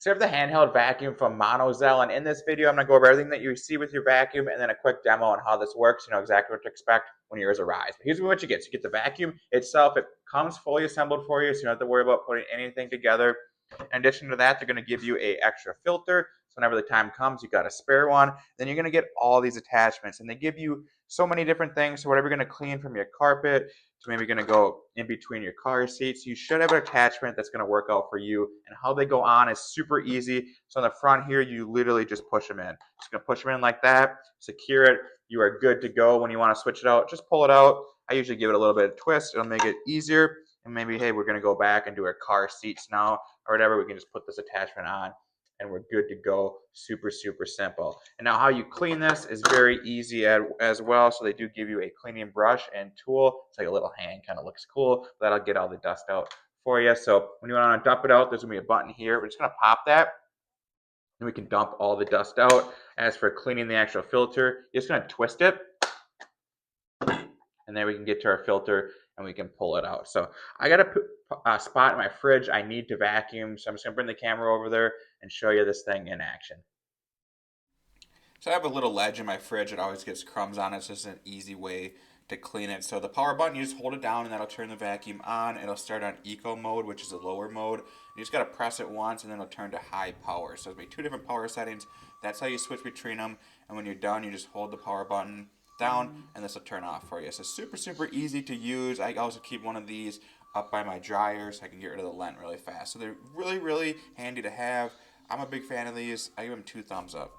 So I have the handheld vacuum from Monozel, and in this video, I'm going to go over everything that you see with your vacuum, and then a quick demo on how this works. You know exactly what to expect when yours arrives. But here's what you get. So you get the vacuum itself. It comes fully assembled for you, so you don't have to worry about putting anything together. In addition to that, they're going to give you a extra filter. So whenever the time comes, you got a spare one. Then you're going to get all these attachments, and they give you so many different things. So whatever you're going to clean from your carpet to maybe going to go in between your car seats, you should have an attachment that's going to work out for you. And how they go on is super easy. So on the front here, you literally just push them in. Just going to push them in like that, secure it. You are good to go. When you want to switch it out, just pull it out. I usually give it a little bit of twist. It'll make it easier. And maybe, hey, we're going to go back and do our car seats now or whatever. We can just put this attachment on and we're good to go. Super, super simple. And now how you clean this is very easy as well. So they do give you a cleaning brush and tool. It's like a little hand, kind of looks cool. That'll get all the dust out for you. So when you want to dump it out, there's gonna be a button here. We're just gonna pop that and we can dump all the dust out. As for cleaning the actual filter, you're just gonna twist it and then we can get to our filter and we can pull it out. So I got a spot in my fridge I need to vacuum, so I'm just gonna bring the camera over there and show you this thing in action. So I have a little ledge in my fridge. It always gets crumbs on it. It's just an easy way to clean it. So the power button, you just hold it down and that'll turn the vacuum on. It'll start on eco mode, which is a lower mode. You just gotta press it once and then it'll turn to high power. So there's two different power settings. That's how you switch between them. And when you're done, you just hold the power button down and this will turn off for you. So super, super easy to use. I also keep one of these up by my dryer so I can get rid of the lint really fast. So they're really, really handy to have. I'm a big fan of these. I give them 2 thumbs up.